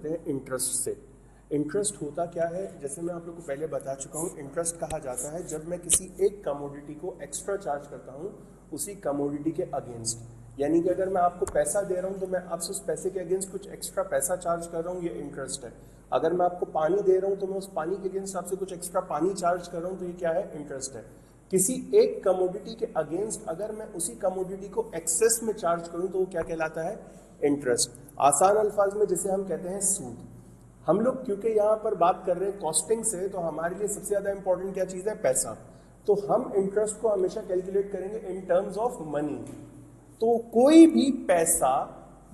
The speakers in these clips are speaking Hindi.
करते हैं इंटरेस्ट से। इंटरेस्ट होता क्या है, जैसे मैं आप लोग को पहले बता चुका हूँ, इंटरेस्ट कहा जाता है जब मैं किसी एक कमोडिटी को एक्स्ट्रा चार्ज करता हूँ उसी कमोडिटी के अगेंस्ट। यानी कि अगर मैं आपको पैसा दे रहा हूँ तो मैं आपसे उस पैसे के अगेंस्ट कुछ एक्स्ट्रा पैसा चार्ज कर रहा हूँ, ये इंटरेस्ट है। अगर मैं आपको पानी दे रहा हूँ तो मैं उस पानी के अगेंस्ट आपसे कुछ एक्स्ट्रा पानी चार्ज कर रहा हूँ, तो ये क्या है, इंटरेस्ट है। किसी एक कमोडिटी के अगेंस्ट अगर मैं उसी कमोडिटी को एक्सेस में चार्ज करूँ तो वो क्या कहलाता है, इंटरेस्ट। आसान अल्फाज में जिसे हम कहते हैं सूद। हम लोग क्योंकि यहाँ पर बात कर रहे हैं कॉस्टिंग से, तो हमारे लिए सबसे ज़्यादा इंपॉर्टेंट क्या चीज़ है, पैसा। तो हम इंटरेस्ट को हमेशा कैलकुलेट करेंगे इन टर्म्स ऑफ मनी। तो कोई भी पैसा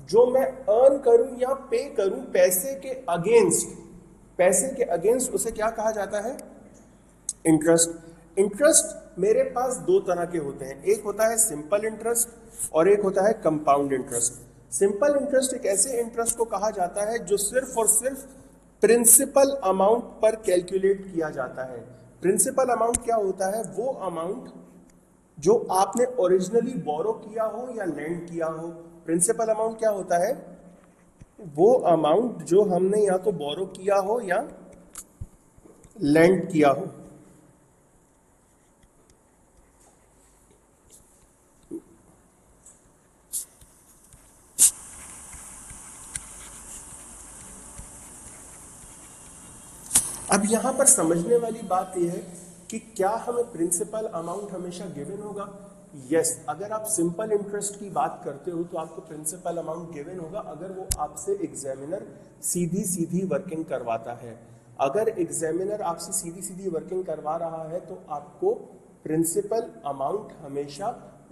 जो मैं अर्न करूं या पे करूं पैसे के अगेंस्ट उसे क्या कहा जाता है, इंटरेस्ट। इंटरेस्ट मेरे पास दो तरह के होते हैं, एक होता है सिंपल इंटरेस्ट और एक होता है कंपाउंड इंटरेस्ट। सिंपल इंटरेस्ट एक ऐसे इंटरेस्ट को कहा जाता है जो सिर्फ और सिर्फ प्रिंसिपल अमाउंट पर कैलकुलेट किया जाता है। प्रिंसिपल अमाउंट क्या होता है, वो अमाउंट जो आपने ओरिजिनली बोरो किया हो या लेंड किया हो। प्रिंसिपल अमाउंट क्या होता है, वो अमाउंट जो हमने या तो बोरो किया हो या लेंड किया हो। अब यहां पर समझने वाली बात यह है कि क्या हमें प्रिंसिपल अमाउंट हमेशा गिवन होगा। यस, अगर आप सिंपल इंटरेस्ट की बात करते हो तो आपको प्रिंसिपल अमाउंट गिवन होगा अगर वो आपसे एग्जामिनर सीधी सीधी वर्किंग करवाता है। अगर एग्जामिनर आपसे सीधी सीधी वर्किंग करवा रहा है तो आपको प्रिंसिपल अमाउंट हमेशा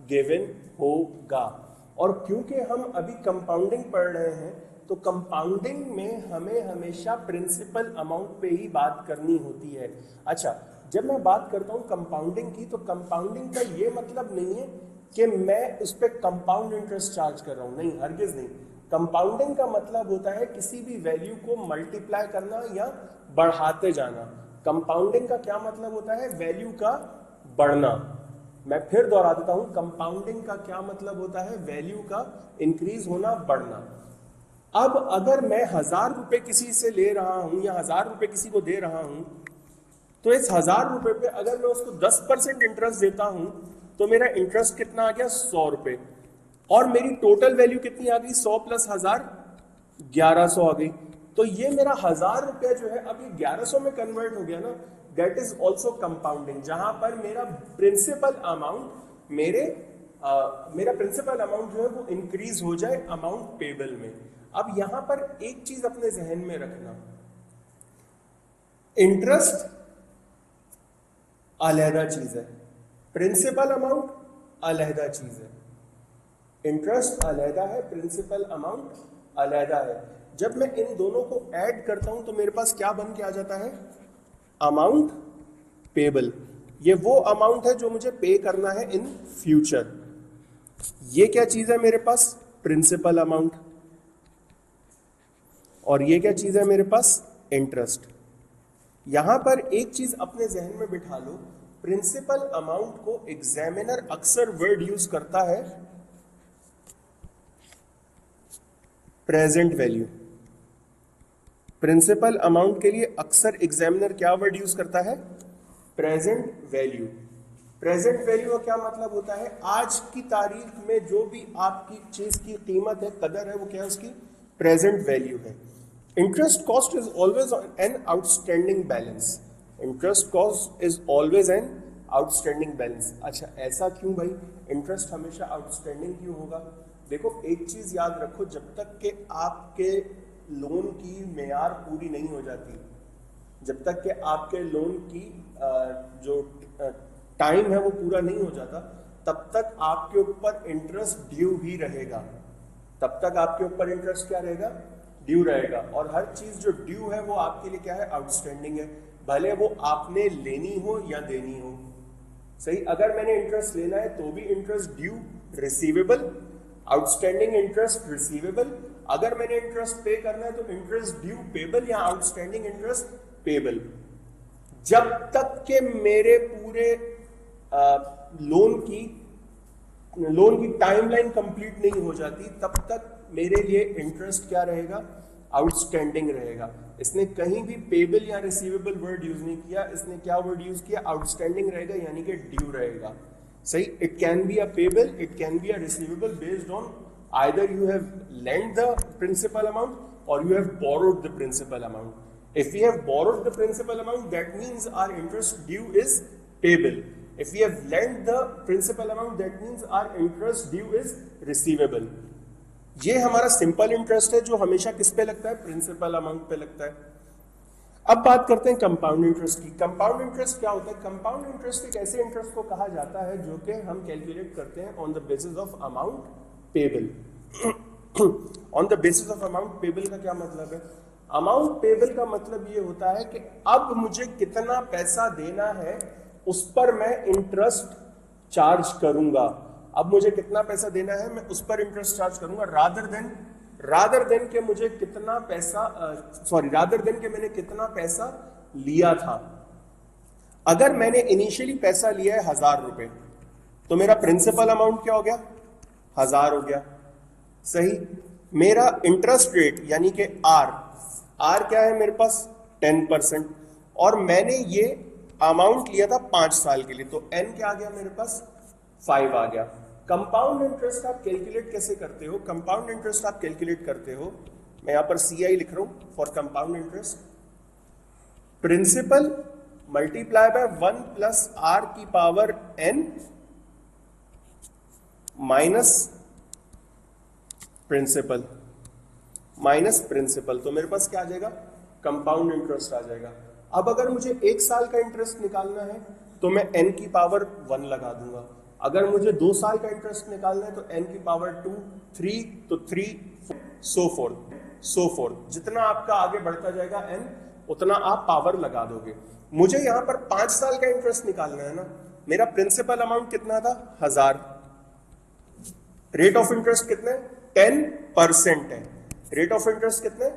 गिवन होगा। और क्योंकि हम अभी कंपाउंडिंग पढ़ रहे हैं तो कंपाउंडिंग में हमें हमेशा प्रिंसिपल अमाउंट पे ही बात करनी होती है। अच्छा, जब मैं बात करता हूँ कंपाउंडिंग की, तो कंपाउंडिंग का ये मतलब नहीं है कि मैं उस पर कंपाउंड इंटरेस्ट चार्ज कर रहा हूँ, नहीं, हरगिज नहीं। कंपाउंडिंग का मतलब होता है किसी भी वैल्यू को मल्टीप्लाई करना या बढ़ाते जाना। कंपाउंडिंग का क्या मतलब होता है, वैल्यू का बढ़ना। मैं फिर दोहरा देता हूँ, कंपाउंडिंग का क्या मतलब होता है, वैल्यू का इंक्रीज होना, बढ़ना। अब अगर मैं 1000 रुपए किसी से ले रहा हूं या 1000 रुपए किसी को दे रहा हूं, तो इस 1000 रुपए पे अगर मैं उसको 10% इंटरेस्ट देता हूं तो मेरा इंटरेस्ट कितना आ गया, 100 रुपए। और मेरी टोटल वैल्यू कितनी आ गई, 100 प्लस 1000, 1100 आ गई। तो ये मेरा 1000 रुपया जो है अभी 1100 में कन्वर्ट हो गया ना। दैट इज ऑल्सो कंपाउंडिंग, जहां पर मेरा प्रिंसिपल अमाउंट मेरा प्रिंसिपल अमाउंट जो है वो इंक्रीज हो जाए अमाउंट पेबल में। अब यहां पर एक चीज अपने जहन में रखना, इंटरेस्ट अलहदा चीज है, प्रिंसिपल अमाउंट अलहदा चीज है। इंटरेस्ट अलहदा है, प्रिंसिपल अमाउंट अलहदा है। जब मैं इन दोनों को ऐड करता हूं तो मेरे पास क्या बन के आ जाता है, अमाउंट पेबल। ये वो अमाउंट है जो मुझे पे करना है इन फ्यूचर। ये क्या चीज है मेरे पास, प्रिंसिपल अमाउंट। और ये क्या चीज है मेरे पास, इंटरेस्ट। यहां पर एक चीज अपने जहन में बिठा लो, प्रिंसिपल अमाउंट को एग्जामिनर अक्सर वर्ड यूज करता है प्रेजेंट वैल्यू। प्रिंसिपल अमाउंट के लिए अक्सर एग्जामिनर क्या वर्ड यूज करता है, प्रेजेंट वैल्यू। प्रेजेंट वैल्यू का क्या मतलब होता है, आज की तारीख में जो भी आपकी चीज की कीमत है, कदर है, वो क्या है, उसकी प्रेजेंट वैल्यू है। Interest cost is always an outstanding balance. Interest cost is always an outstanding balance. अच्छा, ऐसा क्यों भाई, इंटरेस्ट हमेशा आउटस्टैंडिंग क्यों होगा। देखो, एक चीज याद रखो, जब तक कि आपके लोन की मेयार पूरी नहीं हो जाती, जब तक कि आपके लोन की जो टाइम है वो पूरा नहीं हो जाता, तब तक आपके ऊपर इंटरेस्ट ड्यू ही रहेगा। तब तक आपके ऊपर इंटरेस्ट क्या रहेगा, ड्यू रहेगा। और हर चीज जो ड्यू है वो आपके लिए क्या है, आउटस्टैंडिंग है, भले वो आपने लेनी हो या देनी हो। सही, अगर मैंने इंटरेस्ट लेना है तो भी interest due receivable, outstanding interest receivable. अगर मैंने इंटरेस्ट पे करना है तो इंटरेस्ट ड्यू पेबल या आउटस्टैंडिंग इंटरेस्ट पेबल। जब तक के मेरे पूरे लोन की टाइमलाइन कंप्लीट नहीं हो जाती, तब तक मेरे लिए इंटरेस्ट क्या रहेगा, आउटस्टैंडिंग रहेगा। इसने कहीं भी पेबल या रिसीवेबल वर्ड यूज नहीं किया, इसने क्या वर्ड यूज किया, आउटस्टैंडिंग रहेगा यानी कि ड्यू रहेगा। सही, it can be a payable, it can be a receivable based on either you have lend the principal amount और you have borrowed the principal amount. If we have borrowed the principal amount that means our interest due is payable. If we have lent the principal amount, that means our interest due is receivable. ये हमारा सिंपल इंटरेस्ट है जो हमेशा किस पे लगता है, प्रिंसिपल अमाउंट पे लगता है। अब बात करते हैं कंपाउंड इंटरेस्ट की। कंपाउंड इंटरेस्ट क्या होता है? कंपाउंड इंटरेस्ट एक ऐसे इंटरेस्ट को कहा जाता है जो कि हम कैलकुलेट करते हैं on the basis of amount payable. On the basis of amount payable का क्या मतलब है? अमाउंट पेबल का मतलब ये होता है कि अब मुझे कितना पैसा देना है उस पर मैं इंटरेस्ट चार्ज करूंगा। अब मुझे कितना पैसा देना है मैं उस पर इंटरेस्ट चार्ज करूंगा, रादर देन के मुझे कितना पैसा रादर देन के मैंने कितना पैसा लिया था। अगर मैंने इनिशियली पैसा लिया है 1000 रुपए तो मेरा प्रिंसिपल अमाउंट क्या हो गया, 1000 हो गया। सही, मेरा इंटरेस्ट रेट यानी कि आर क्या है मेरे पास 10%, और मैंने ये अमाउंट लिया था 5 साल के लिए, तो एन क्या आ गया मेरे पास 5 आ गया। कंपाउंड इंटरेस्ट आप कैलकुलेट कैसे करते हो? कंपाउंड इंटरेस्ट आप कैलकुलेट करते हो, मैं यहां पर CI लिख रहा हूं for compound interest, principal multiply by 1 plus r की पावर n माइनस प्रिंसिपल तो मेरे पास क्या आ जाएगा, कंपाउंड इंटरेस्ट आ जाएगा। अब अगर मुझे 1 साल का इंटरेस्ट निकालना है तो मैं n की पावर 1 लगा दूंगा। अगर मुझे 2 साल का इंटरेस्ट निकालना है तो n की पावर 2, 3 तो 3, सो फोर्थ। जितना आपका आगे बढ़ता जाएगा n उतना आप पावर लगा दोगे। मुझे यहां पर 5 साल का इंटरेस्ट निकालना है ना, मेरा प्रिंसिपल अमाउंट कितना था 1000, रेट ऑफ इंटरेस्ट कितने 10% है, रेट ऑफ इंटरेस्ट कितने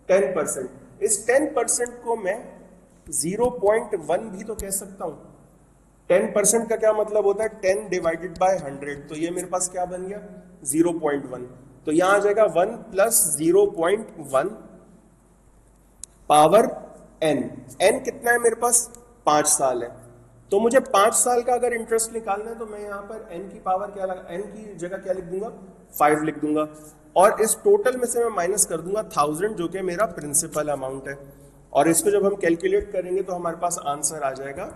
10%। इस 10% को मैं 0.1 भी तो कह सकता हूं। 10% का क्या मतलब होता है, 10 डिवाइडेड बाय 100, तो ये मेरे पास क्या बन गया 0.1। तो यहां आ जाएगा 1 प्लस 0.1 पावर n। n कितना है मेरे पास 5 साल है, तो मुझे 5 साल का अगर इंटरेस्ट निकालना है तो मैं यहां पर n की पावर क्या लगा, n की जगह क्या लिख दूंगा 5 लिख दूंगा, और इस टोटल में से मैं माइनस कर दूंगा 1000 जो कि मेरा प्रिंसिपल अमाउंट है। और इसको जब हम कैलकुलेट करेंगे तो हमारे पास आंसर आ जाएगा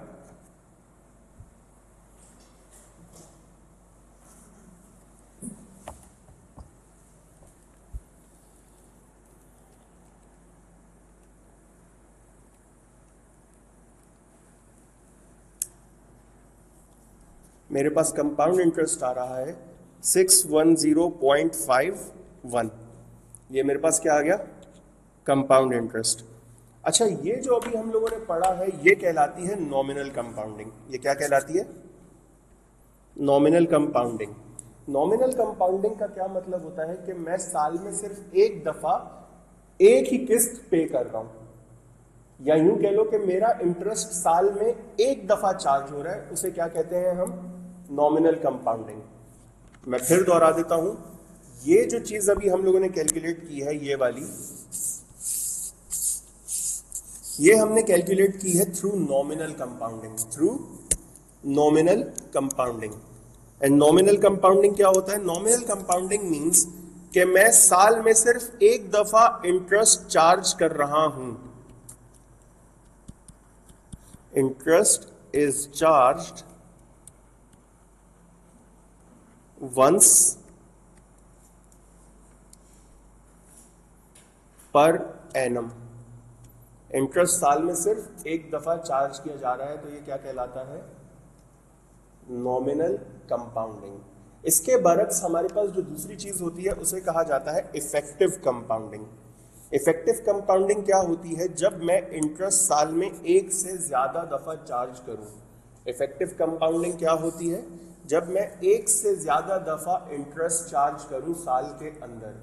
मेरे पास कंपाउंड इंटरेस्ट आ रहा है 610.51। ये मेरे पास क्या आ गया, कंपाउंड इंटरेस्ट। अच्छा, ये जो अभी हम लोगों ने पढ़ा है ये कहलाती है नॉमिनल कंपाउंडिंग। ये क्या कहलाती है, नॉमिनल कंपाउंडिंग। नॉमिनल कंपाउंडिंग का क्या मतलब होता है कि मैं साल में सिर्फ एक दफा एक ही किस्त पे कर रहा हूं, या यूं कह लो कि मेरा इंटरेस्ट साल में एक दफा चार्ज हो रहा है, उसे क्या कहते हैं हम, नॉमिनल कंपाउंडिंग। मैं फिर दोहरा देता हूं, ये जो चीज अभी हम लोगों ने कैलकुलेट की है ये वाली, ये हमने कैलकुलेट की है through nominal compounding, through nominal compounding. And nominal compounding क्या होता है, नॉमिनल कंपाउंडिंग मींस कि मैं साल में सिर्फ एक दफा इंटरेस्ट चार्ज कर रहा हूं। Interest is charged once per annum. Interest साल में सिर्फ एक दफा चार्ज किया जा रहा है, तो ये क्या कहलाता है, नॉमिनल कंपाउंडिंग। इसके बरक्स हमारे पास जो दूसरी चीज होती है उसे कहा जाता है इफेक्टिव कंपाउंडिंग। इफेक्टिव कंपाउंडिंग क्या होती है, जब मैं इंटरेस्ट साल में एक से ज्यादा दफा चार्ज करूं। इफेक्टिव कंपाउंडिंग क्या होती है, जब मैं एक से ज्यादा दफा इंटरेस्ट चार्ज करूं साल के अंदर।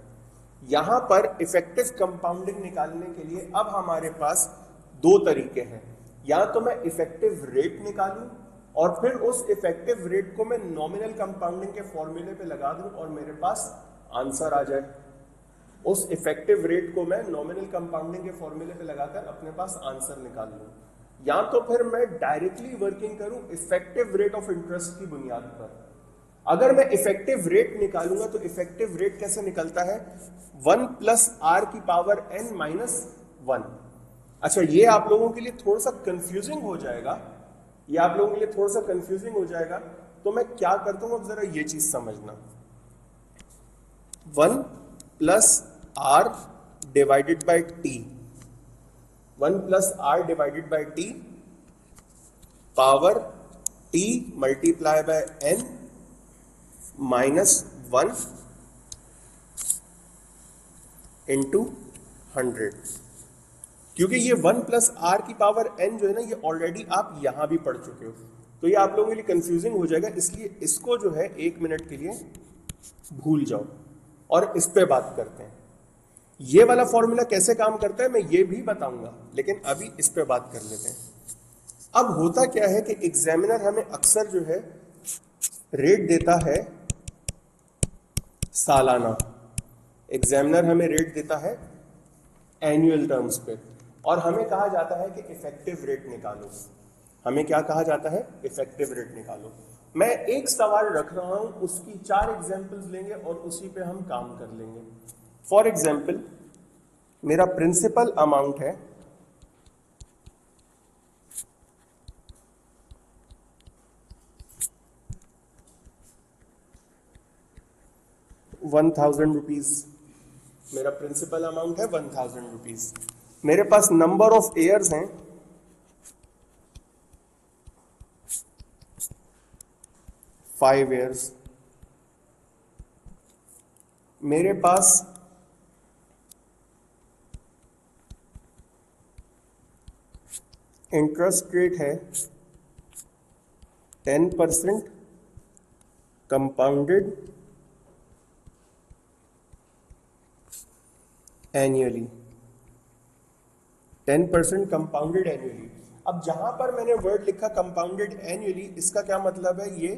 यहां पर इफेक्टिव कंपाउंडिंग निकालने के लिए अब हमारे पास दो तरीके हैं, या तो मैं इफेक्टिव रेट निकालूं और फिर उस इफेक्टिव रेट को मैं नॉमिनल कंपाउंडिंग के फॉर्मूले पे लगा दूं और मेरे पास आंसर आ जाए। उस इफेक्टिव रेट को मैं नॉमिनल कंपाउंडिंग के फॉर्मूले पे लगाकर अपने पास आंसर निकाल लूं, या तो फिर मैं डायरेक्टली वर्किंग करूं इफेक्टिव रेट ऑफ इंटरेस्ट की बुनियाद पर। अगर मैं इफेक्टिव रेट निकालूंगा तो इफेक्टिव रेट कैसे निकलता है, 1 प्लस आर की पावर n माइनस 1। अच्छा, ये आप लोगों के लिए थोड़ा सा कंफ्यूजिंग हो जाएगा, ये आप लोगों के लिए थोड़ा सा कंफ्यूजिंग हो जाएगा, तो मैं क्या करता हूं, अब जरा ये चीज समझना। 1 plus r divided by t, 1 plus r divided by t power t multiply by n minus 1 into 100। क्योंकि ये 1 प्लस आर की पावर n जो है ना, ये ऑलरेडी आप यहां भी पढ़ चुके हो, तो ये आप लोगों के लिए कंफ्यूजिंग हो जाएगा, इसलिए इसको जो है 1 मिनट के लिए भूल जाओ और इस पे बात करते हैं। ये वाला फॉर्मूला कैसे काम करता है मैं ये भी बताऊंगा, लेकिन अभी इस पे बात कर लेते हैं। अब होता क्या है कि एग्जामिनर हमें अक्सर जो है रेट देता है सालाना, एग्जामिनर हमें रेट देता है एनुअल टर्म्स पे, और हमें कहा जाता है कि इफेक्टिव रेट निकालो। हमें क्या कहा जाता है, इफेक्टिव रेट निकालो। मैं एक सवाल रख रहा हूं, उसकी 4 एग्जांपल्स लेंगे और उसी पे हम काम कर लेंगे। फॉर एग्जाम्पल, मेरा प्रिंसिपल अमाउंट है 1000 रुपीज, मेरा प्रिंसिपल अमाउंट है 1000 रुपीज। मेरे पास नंबर ऑफ ईयर्स हैं 5 ईयर्स। मेरे पास इंटरेस्ट रेट है 10% कंपाउंडेड एनुअली, 10% कंपाउंडेड एनुअली। अब जहां पर मैंने वर्ड लिखा कंपाउंडेड एनुअली, इसका क्या मतलब है, ये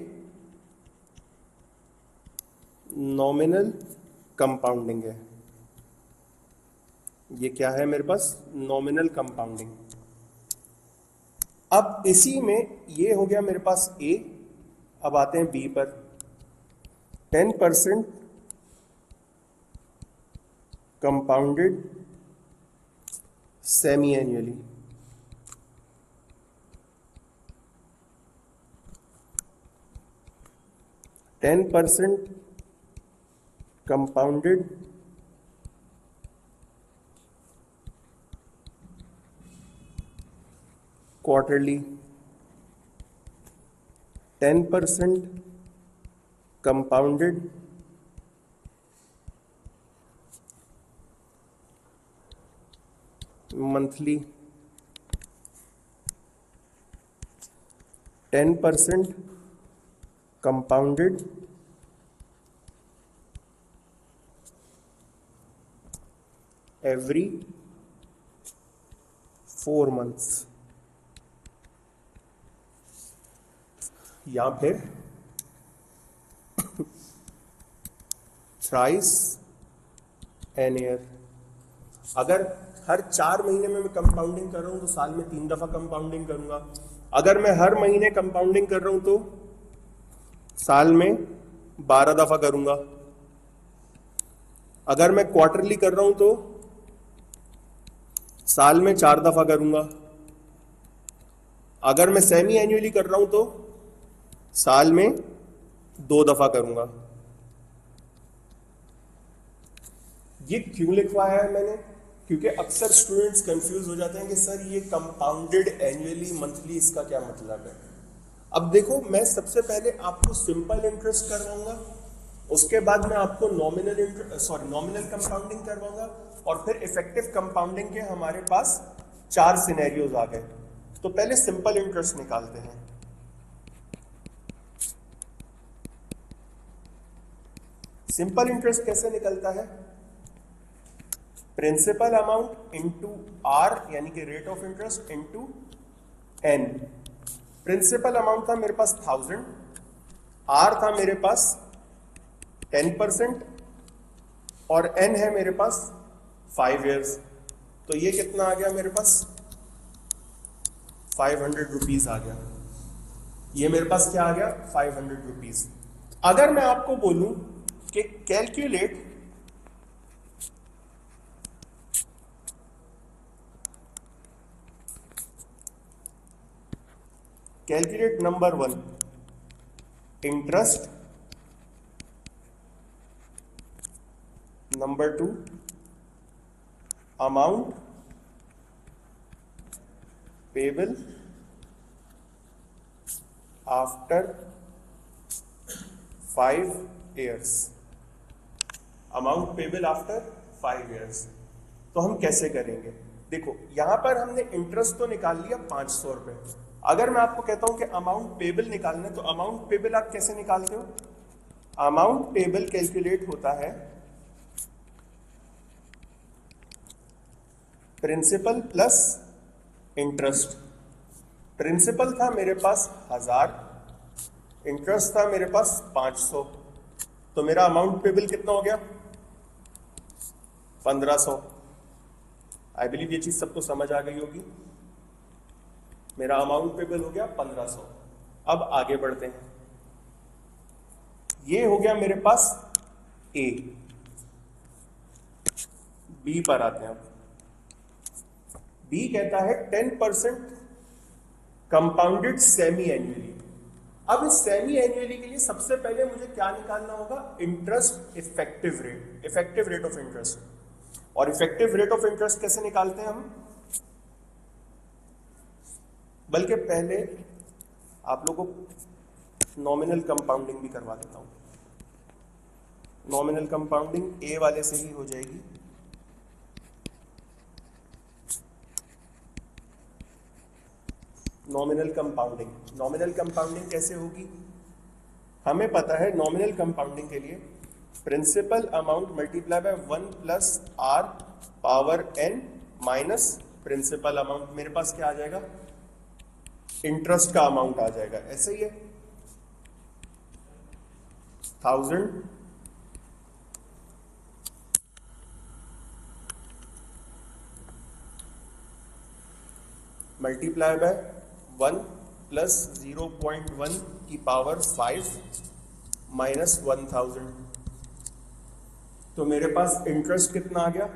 नॉमिनल कंपाउंडिंग है। ये क्या है मेरे पास, नॉमिनल कंपाउंडिंग। अब इसी में ये हो गया मेरे पास ए, अब आते हैं बी पर। 10% compounded semi annually, compounded quarterly, 10% compounded monthly, 10% compounded every 4 months, या फिर थ्राइस एन ईयर। अगर हर 4 महीने में मैं कंपाउंडिंग कर रहा हूं तो साल में 3 दफा कंपाउंडिंग करूंगा। अगर मैं हर महीने कंपाउंडिंग कर रहा हूं तो साल में 12 दफा करूंगा। अगर मैं क्वार्टरली कर रहा हूं तो साल में 4 दफा करूंगा। अगर मैं सेमी एनुअली कर रहा हूं तो साल में 2 दफा करूंगा। ये क्यों लिखवाया है मैंने, क्योंकि अक्सर स्टूडेंट्स कंफ्यूज हो जाते हैं कि सर ये कंपाउंडेड एनुअली मंथली इसका क्या मतलब है। अब देखो, मैं सबसे पहले आपको सिंपल इंटरेस्ट करवाऊंगा, उसके बाद मैं आपको नॉमिनल कंपाउंडिंग करवाऊंगा, और फिर इफेक्टिव कंपाउंडिंग के हमारे पास 4 सिनेरियोज आ गए। तो पहले सिंपल इंटरेस्ट निकालते हैं। सिंपल इंटरेस्ट कैसे निकलता है, प्रिंसिपल अमाउंट इंटू आर यानी कि rate of interest into n. Principal amount था मेरे पास 1000, आर था मेरे पास 10% और n है मेरे पास 5 years, तो ये कितना आ गया मेरे पास 500 रुपीज आ गया। ये मेरे पास क्या आ गया 500 रुपीज। अगर मैं आपको बोलूं कि calculate number 1 interest, number 2 amount payable after 5 years, amount payable after 5 years। तो हम कैसे करेंगे? देखो यहां पर हमने इंटरेस्ट तो निकाल लिया 500 रुपए। अगर मैं आपको कहता हूं कि अमाउंट पेबल निकालना है, तो अमाउंट पेबल आप कैसे निकालते हो? अमाउंट पेबल कैलकुलेट होता है प्रिंसिपल प्लस इंटरेस्ट। प्रिंसिपल था मेरे पास 1000, इंटरेस्ट था मेरे पास 500, तो मेरा अमाउंट पेबल कितना हो गया 1500। आई बिलीव ये चीज सबको समझ आ गई होगी। मेरा अमाउंट पेबल हो गया 1500। अब आगे बढ़ते हैं, ये हो गया मेरे पास ए। बी पर आते हैं। अब बी कहता है 10% कंपाउंडेड सेमी एनुअली। अब इस सेमी एनुअली के लिए सबसे पहले मुझे क्या निकालना होगा? Interest effective rate, effective rate of interest. और इफेक्टिव रेट ऑफ इंटरेस्ट कैसे निकालते हैं हम? बल्कि पहले आप लोगों को नॉमिनल कंपाउंडिंग भी करवा देता हूं। नॉमिनल कंपाउंडिंग ए वाले से ही हो जाएगी। नॉमिनल कंपाउंडिंग कैसे होगी? हमें पता है नॉमिनल कंपाउंडिंग के लिए principal amount multiply by 1 plus are power n minus principal amount. मेरे पास क्या आ जाएगा? इंटरेस्ट का अमाउंट आ जाएगा। ऐसे ही है 1000 मल्टीप्लाई बाय 1 प्लस 0.1 की पावर 5 माइनस 1000। तो मेरे पास इंटरेस्ट कितना आ गया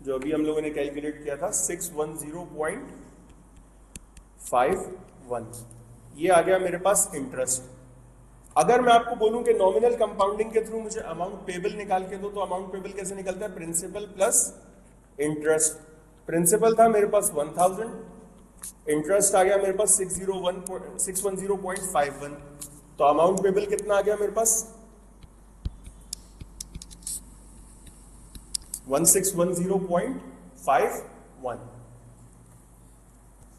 जो अभी हम लोगों ने कैलकुलेट किया था 610.51। ये आ गया मेरे पास इंटरेस्ट। अगर मैं आपको बोलूं कि नॉमिनल कंपाउंडिंग के थ्रू मुझे अमाउंट पेबल निकाल के दो, तो अमाउंट पेबल कैसे निकलता है? Principal plus interest. प्रिंसिपल था मेरे पास 1000, इंटरेस्ट आ गया मेरे पास 610.51। तो अमाउंट पेबल कितना आ गया मेरे पास 1610.51।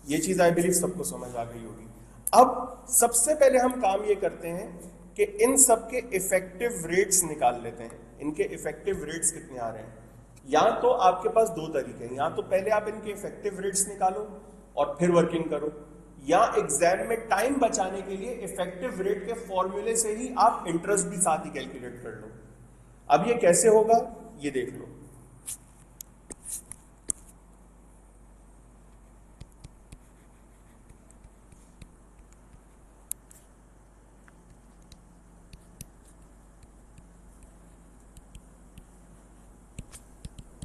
ये चीज आई बिलीव सबको समझ आ गई होगी। अब सबसे पहले हम काम ये करते हैं कि इन सब के इफेक्टिव रेट्स निकाल लेते हैं। इनके इफेक्टिव रेट्स कितने आ रहे हैं? या तो आपके पास दो तरीके हैं, या तो पहले आप इनके इफेक्टिव रेट्स निकालो और फिर वर्किंग करो, या एग्जाम में टाइम बचाने के लिए इफेक्टिव रेट के फॉर्मूले से ही आप इंटरेस्ट भी साथ ही कैलकुलेट कर लो। अब ये कैसे होगा ये देख लो।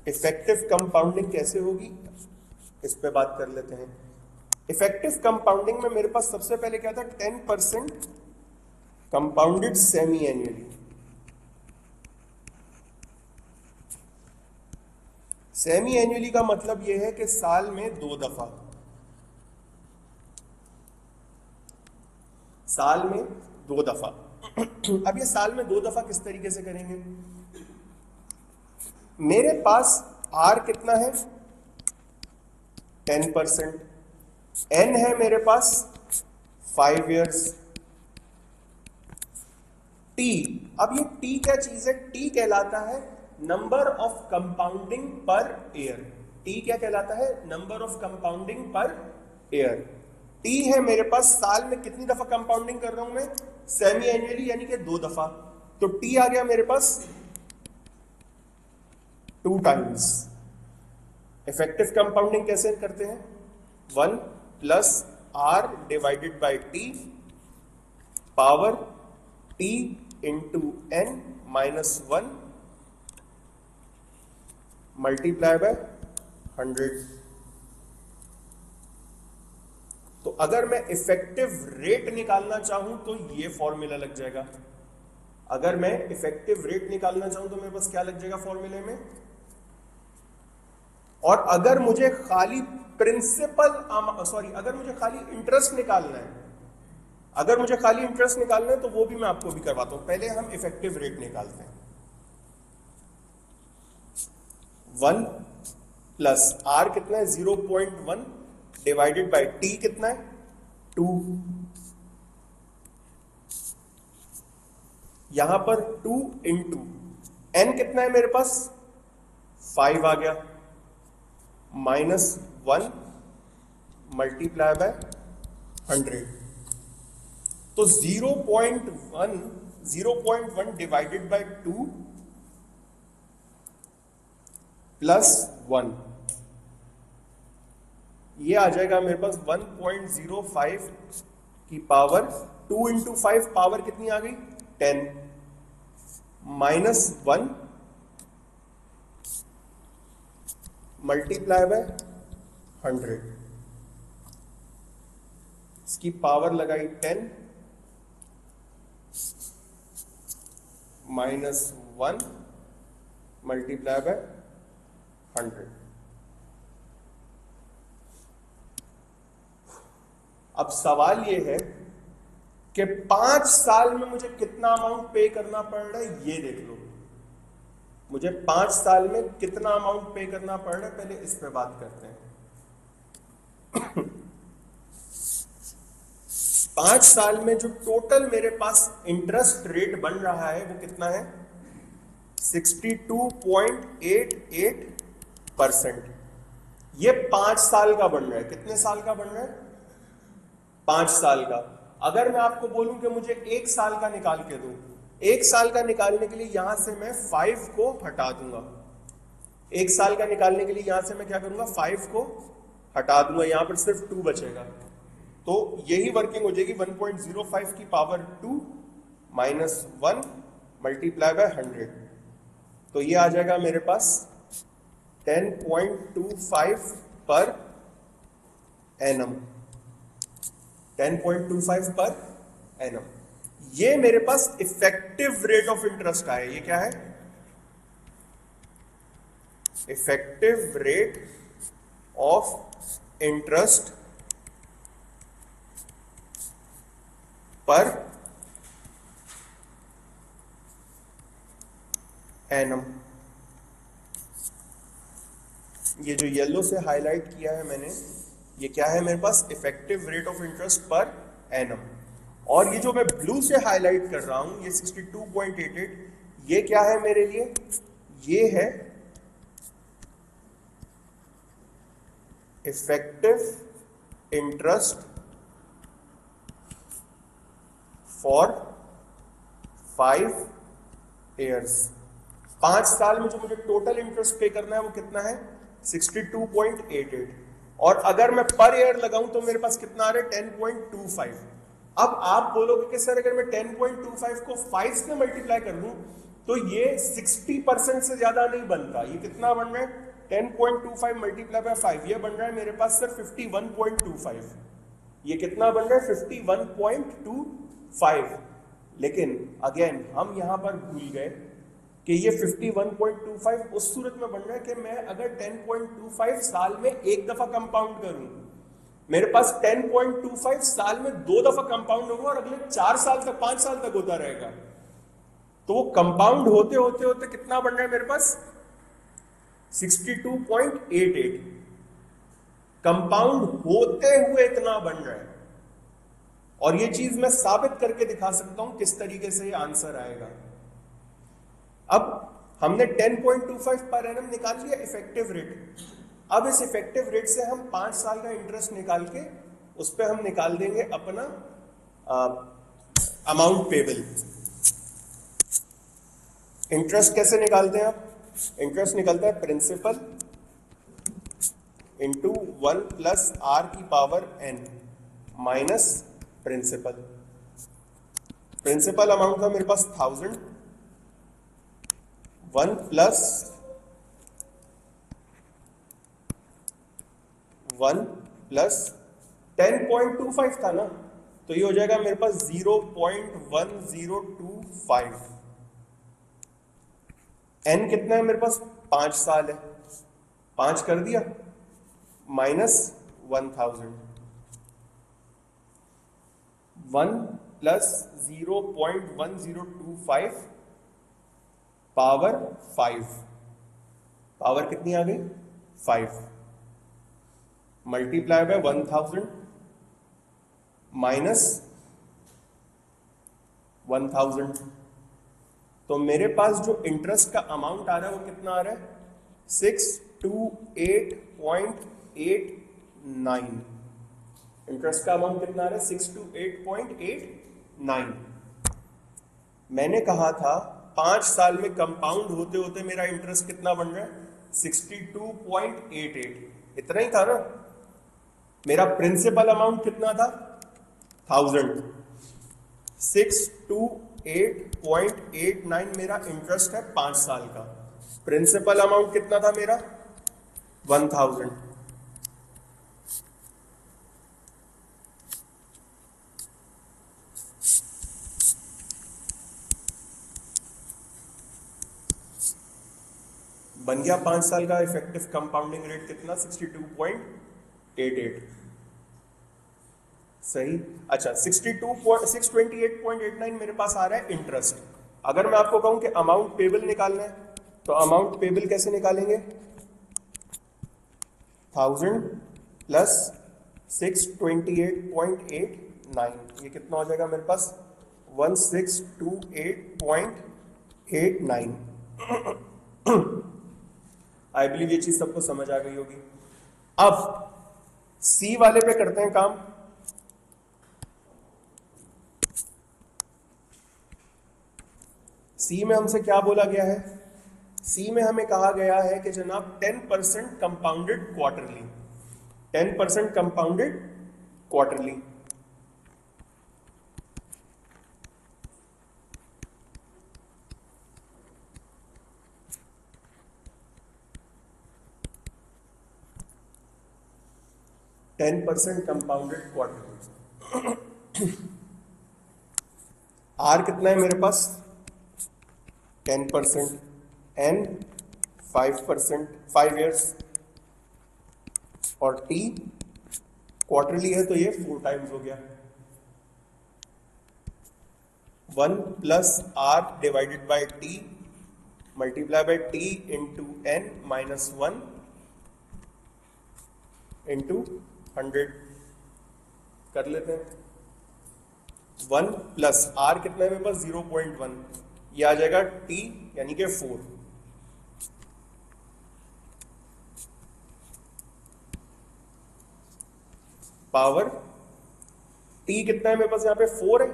इफेक्टिव कंपाउंडिंग कैसे होगी इस पे बात कर लेते हैं। इफेक्टिव कंपाउंडिंग में मेरे पास सबसे पहले क्या था? 10% compounded semi annually. Semi annually का मतलब यह है कि साल में 2 दफा, साल में 2 दफा। अब ये साल में 2 दफा किस तरीके से करेंगे? मेरे पास R कितना है 10%, N है मेरे पास 5 years, T, अब ये T क्या चीज है? T कहलाता है number of compounding per year. T क्या कहलाता है? Number of compounding per year. T है मेरे पास साल में कितनी दफा कंपाउंडिंग कर रहा हूं मैं? सेमी एनुअली, यानी कि 2 दफा। तो T आ गया मेरे पास 2 टाइम्स। इफेक्टिव कंपाउंडिंग कैसे करते हैं? 1 plus r divided by t power t into n minus 1 multiply by 100। तो अगर मैं इफेक्टिव रेट निकालना चाहूं तो ये फॉर्मूला लग जाएगा। अगर मैं इफेक्टिव रेट निकालना चाहूं तो मेरे पास क्या लग जाएगा फॉर्मूले में? और अगर मुझे खाली अगर मुझे खाली इंटरेस्ट निकालना है, तो वो भी मैं आपको भी करवाता हूं। पहले हम इफेक्टिव रेट निकालते हैं। 1 प्लस आर कितना है? 0.1 डिवाइडेड बाई टी कितना है? 2। यहां पर 2 इंटू एन कितना है मेरे पास? 5 आ गया माइनस 1 मल्टीप्लाई बाय 100। तो 0.1 डिवाइडेड बाय 2 प्लस 1, ये आ जाएगा मेरे पास 1.05 की पावर 2 इंटू 5 पावर कितनी आ गई? 10 माइनस 1 मल्टीप्लाई बाय 100। इसकी पावर लगाई 10 माइनस 1 मल्टीप्लाई बाय 100। अब सवाल यह है कि 5 साल में मुझे कितना अमाउंट पे करना पड़ रहा है, ये देख लो। मुझे 5 साल में कितना अमाउंट पे करना पड़ रहा है, पहले इस पे बात करते हैं। 5 साल में जो टोटल मेरे पास इंटरेस्ट रेट बन रहा है वो कितना है? 62.88%। ये 5 साल का बन रहा है। कितने साल का बन रहा है? 5 साल का। अगर मैं आपको बोलूं कि मुझे 1 साल का निकाल के दो, 1 साल का निकालने के लिए यहां से मैं 5 को हटा दूंगा। 1 साल का निकालने के लिए यहां से मैं क्या करूंगा? 5 को हटा दूंगा, यहां पर सिर्फ 2 बचेगा। तो यही वर्किंग हो जाएगी 1.05 की पावर 2 माइनस 1 मल्टीप्लाई बाय 100। तो ये आ जाएगा मेरे पास 10.25 पर एनम। 10.25 per annum. ये मेरे पास इफेक्टिव रेट ऑफ इंटरेस्ट आया। ये क्या है? Effective rate of interest per annum. ये जो येलो से हाईलाइट किया है मैंने, ये क्या है मेरे पास? Effective rate of interest per annum. और ये जो मैं ब्लू से हाईलाइट कर रहा हूं, ये 62.88, ये क्या है मेरे लिए? ये है इफेक्टिव इंटरेस्ट फॉर 5 ईयर्स। 5 साल में जो मुझे टोटल इंटरेस्ट पे करना है वो कितना है? 62.88। और अगर मैं पर ईयर लगाऊं तो मेरे पास कितना आ रहा है? 10.25। अब आप बोलोगे कि सर अगर मैं 10.25 को 5 से मल्टीप्लाई कर लूं तो ये 60% से ज्यादा नहीं बनता। ये कितना बन रहा है? 10.25 मल्टीप्लाई बाय 5, ये बन रहा है मेरे पास सर 51.25। ये कितना बन रहा है? 51.25। लेकिन अगेन हम यहां पर भूल गए कि ये 51.25 उस सूरत में बन रहा है कि मैं अगर 10.25 साल में एक दफा कंपाउंड करूं, मेरे पास 10.25 साल में 2 दफा कंपाउंड होगा और अगले 4 साल तक 5 साल तक होता रहेगा। तो वो कंपाउंड होते होते होते कितना बन रहा है मेरे पास? 62.88। कंपाउंड होते हुए इतना बन रहा है। और ये चीज मैं साबित करके दिखा सकता हूं किस तरीके से ये आंसर आएगा। अब हमने 10.25 पर एनम निकाल लिया इफेक्टिव रेट। अब इस इफेक्टिव रेट से हम 5 साल का इंटरेस्ट निकाल के उस पर हम निकाल देंगे अपना अमाउंट पेबल। इंटरेस्ट कैसे निकालते हैं आप? इंटरेस्ट निकलता है प्रिंसिपल इंटू 1 प्लस आर की power n minus principal. Principal amount था मेरे पास 1000, 1 प्लस 10.25 था ना, तो ये हो जाएगा मेरे पास 0.1025। n कितना है मेरे पास, 5 साल है, 5 कर दिया माइनस 1000, 1 प्लस 0.1025 पावर 5, पावर कितनी आ गई 5, मल्टीप्लाई बाय 1000 माइनस 1000। तो मेरे पास जो इंटरेस्ट का अमाउंट आ रहा है वो कितना आ रहा है 628.89। इंटरेस्ट का अमाउंट कितना आ रहा है 628.89। मैंने कहा था 5 साल में कंपाउंड होते होते मेरा इंटरेस्ट कितना बन रहा है 62.88, इतना ही था ना। मेरा प्रिंसिपल अमाउंट कितना था 1000, 628.89 मेरा इंटरेस्ट है 5 साल का। प्रिंसिपल अमाउंट कितना था मेरा 1000। बन गया 5 साल का इफेक्टिव कंपाउंडिंग रेट कितना 62.88, सही। अच्छा 628.89 मेरे पास आ रहा है इंटरेस्ट। अगर मैं आपको कहूं कि अमाउंट पेबल निकालना है तो अमाउंट पेबल कैसे निकालेंगे 1000 प्लस 628.89, ये कितना हो जाएगा मेरे पास 1628.89। आई बिलीव ये चीज सबको समझ आ गई होगी। अब सी वाले पे करते हैं काम। सी में हमसे क्या बोला गया है, सी में हमें कहा गया है कि जनाब 10% compounded quarterly, 10% compounded quarterly. Compounded quarterly. R कितना है मेरे पास 10%, एन 5%, 5 years, और टी क्वार्टरली है तो ये 4 times हो गया। 1 plus r divided by t multiply by t into n minus 1 into 100 कर लेते हैं। 1 प्लस आर कितना है मेरे पास 0.1, ये आ जाएगा टी यानी कि 4, पावर टी कितना है मेरे पास यहाँ पे 4 है।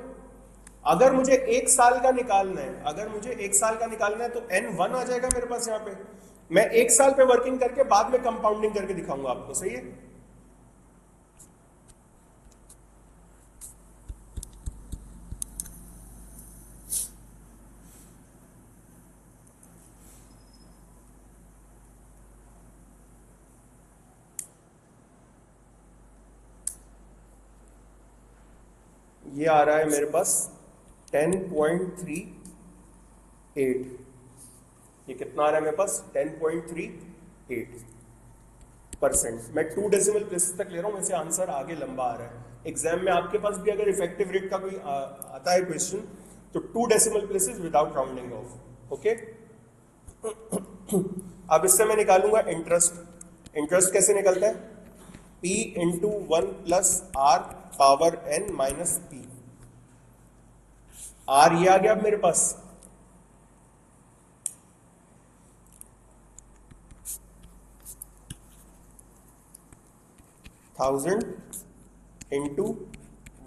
अगर मुझे 1 साल का निकालना है, अगर मुझे 1 साल का निकालना है तो n1 आ जाएगा मेरे पास यहाँ पे। मैं 1 साल पे वर्किंग करके बाद में कंपाउंडिंग करके दिखाऊंगा आपको, सही है। ये आ रहा है मेरे पास 10.38, ये कितना आ रहा है मेरे पास 10.38%। मैं 2 डेसिमल प्लेसेस तक ले रहा हूं, वैसे आंसर आगे लंबा आ रहा है। एग्जाम में आपके पास भी अगर इफेक्टिव रेट का कोई आता है क्वेश्चन तो 2 decimal places without rounding off, okay. अब इससे मैं निकालूंगा इंटरेस्ट। इंटरेस्ट कैसे निकलता है P into 1 plus are power n minus P. R ये आ गया अब मेरे पास, thousand into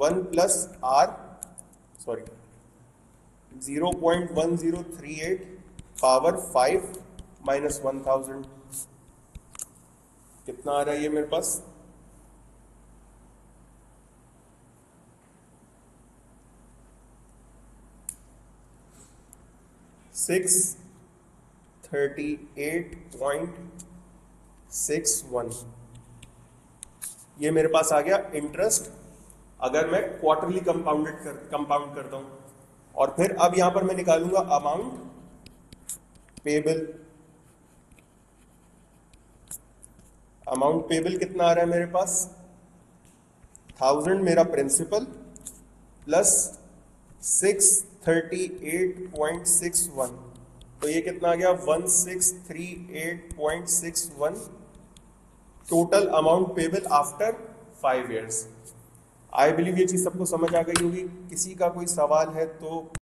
1 plus R 0.1038 power 5 minus 1000, कितना आ रहा है ये मेरे पास? 638.61, ये मेरे पास आ गया इंटरेस्ट अगर मैं क्वार्टरली कंपाउंड करता हूं। और फिर अब यहां पर मैं निकालूंगा अमाउंट पेबल। अमाउंट पेबल कितना आ रहा है मेरे पास? 1000 मेरा प्रिंसिपल प्लस 638.61, तो ये कितना आ गया? 1638.61 total amount payable after 5 years। I believe ये चीज सबको समझ आ गई होगी। किसी का कोई सवाल है तो